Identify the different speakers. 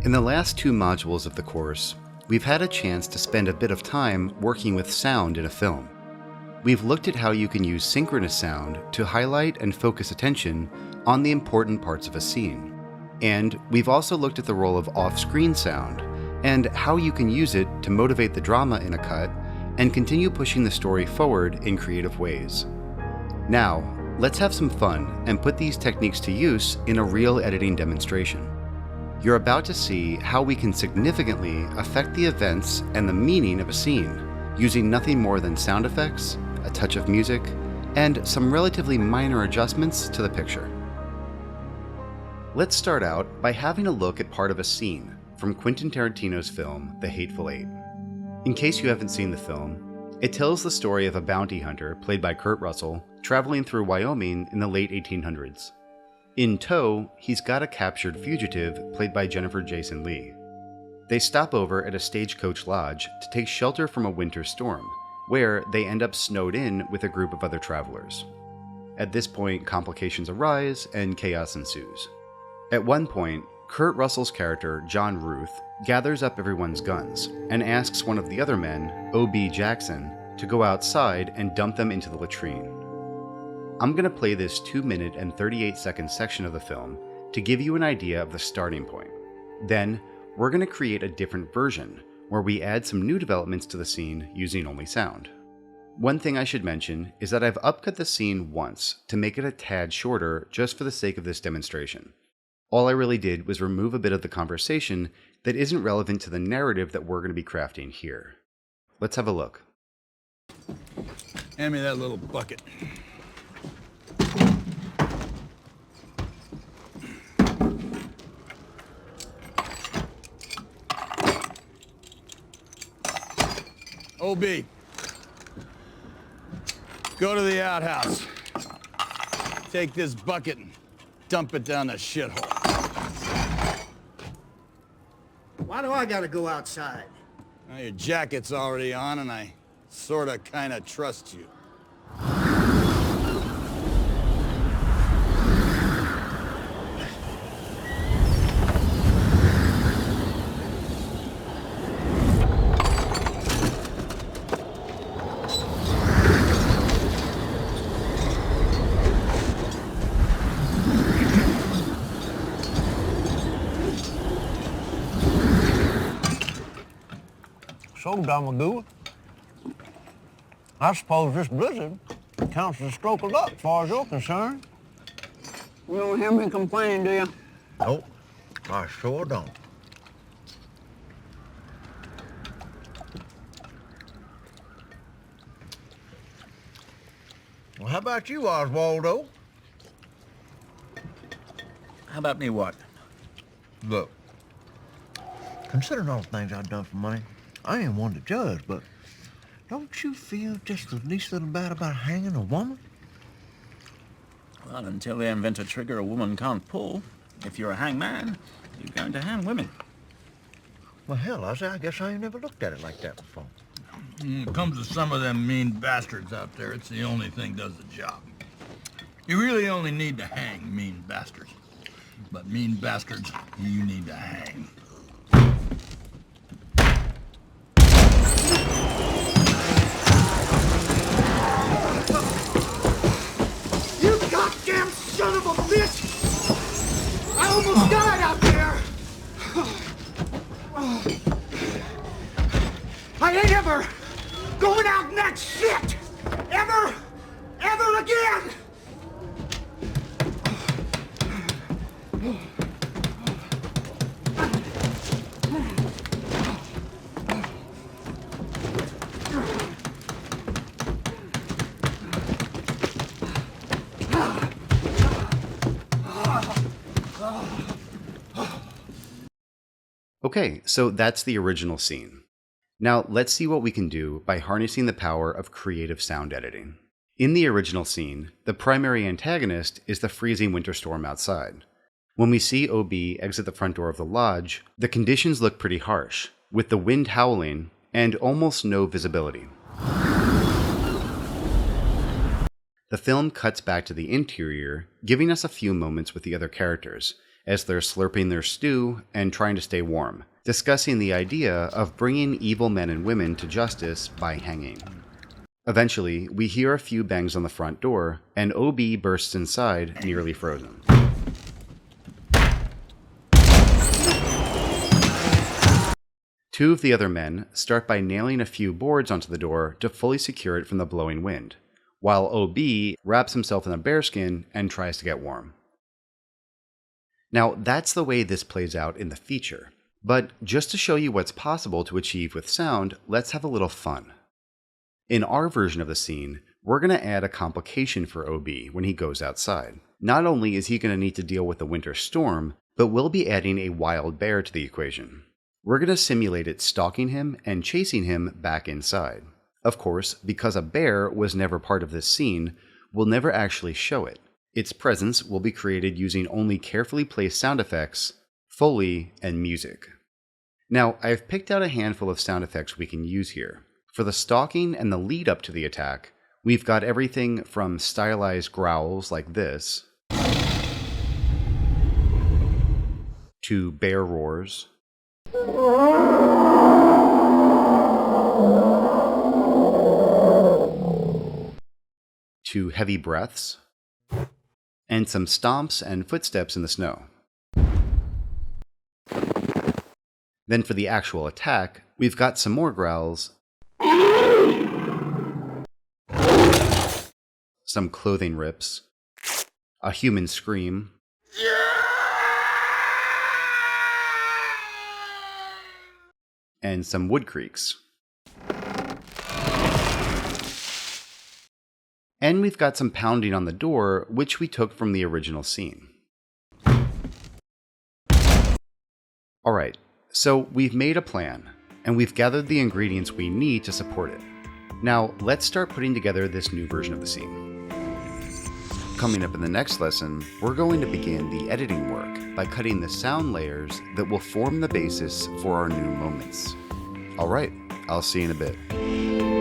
Speaker 1: In the last two modules of the course, we've had a chance to spend a bit of time working with sound in a film. We've looked at how you can use synchronous sound to highlight and focus attention on the important parts of a scene. And we've also looked at the role of off-screen sound and how you can use it to motivate the drama in a cut and continue pushing the story forward in creative ways. Now, let's have some fun and put these techniques to use in a real editing demonstration. You're about to see how we can significantly affect the events and the meaning of a scene using nothing more than sound effects, a touch of music, and some relatively minor adjustments to the picture. Let's start out by having a look at part of a scene from Quentin Tarantino's film, The Hateful Eight. In case you haven't seen the film, it tells the story of a bounty hunter, played by Kurt Russell, traveling through Wyoming in the late 1800s. In tow, he's got a captured fugitive played by Jennifer Jason Leigh. They stop over at a stagecoach lodge to take shelter from a winter storm, where they end up snowed in with a group of other travelers. At this point, complications arise and chaos ensues. At one point, Kurt Russell's character, John Ruth, gathers up everyone's guns and asks one of the other men, O.B. Jackson, to go outside and dump them into the latrine. I'm going to play this 2-minute and 38-second section of the film to give you an idea of the starting point. Then, we're going to create a different version where we add some new developments to the scene using only sound. One thing I should mention is that I've upcut the scene once to make it a tad shorter just for the sake of this demonstration. All I really did was remove a bit of the conversation that isn't relevant to the narrative that we're going to be crafting here. Let's have a look.
Speaker 2: Hand me that little bucket. OB, go to the outhouse. Take this bucket and dump it down the shithole.
Speaker 3: Why do I gotta go outside?
Speaker 2: Well, your jacket's already on, and I sorta kinda trust you.
Speaker 4: So, Domagoo, I suppose this blizzard counts as a stroke of luck, as far as you're concerned.
Speaker 5: You don't hear me complaining, do you?
Speaker 4: Nope, I sure don't. Well, how about you, Oswaldo?
Speaker 6: How about me what?
Speaker 4: Look, considering all the things I've done for money, I ain't one to judge, but don't you feel just the least little bad about hanging a woman?
Speaker 6: Well, until they invent a trigger a woman can't pull, if you're a hangman, you're going to hang women.
Speaker 4: Well, hell, I guess I ain't never looked at it like that before.
Speaker 2: When it comes to some of them mean bastards out there, it's the only thing does the job. You really only need to hang mean bastards. But mean bastards, you need to hang.
Speaker 3: You goddamn son of a bitch! I almost died out there! I ain't ever going out in that shit! Ever again!
Speaker 1: Okay, so that's the original scene. Now let's see what we can do by harnessing the power of creative sound editing. In the original scene, the primary antagonist is the freezing winter storm outside. When we see OB exit the front door of the lodge, the conditions look pretty harsh, with the wind howling and almost no visibility. The film cuts back to the interior, giving us a few moments with the other characters, as they're slurping their stew and trying to stay warm, discussing the idea of bringing evil men and women to justice by hanging. Eventually, we hear a few bangs on the front door, and OB bursts inside, nearly frozen. Two of the other men start by nailing a few boards onto the door to fully secure it from the blowing wind, while OB wraps himself in a bearskin and tries to get warm. Now, that's the way this plays out in the feature. But just to show you what's possible to achieve with sound, let's have a little fun. In our version of the scene, we're going to add a complication for OB when he goes outside. Not only is he going to need to deal with the winter storm, but we'll be adding a wild bear to the equation. We're going to simulate it stalking him and chasing him back inside. Of course, because a bear was never part of this scene, we'll never actually show it. Its presence will be created using only carefully placed sound effects, Foley, and music. Now, I've picked out a handful of sound effects we can use here. For the stalking and the lead up to the attack, we've got everything from stylized growls like this, to bear roars, to heavy breaths, and some stomps and footsteps in the snow. Then for the actual attack, we've got some more growls, some clothing rips, a human scream, and some wood creaks. And we've got some pounding on the door, which we took from the original scene. Alright, so we've made a plan, and we've gathered the ingredients we need to support it. Now, let's start putting together this new version of the scene. Coming up in the next lesson, we're going to begin the editing work by cutting the sound layers that will form the basis for our new moments. Alright, I'll see you in a bit.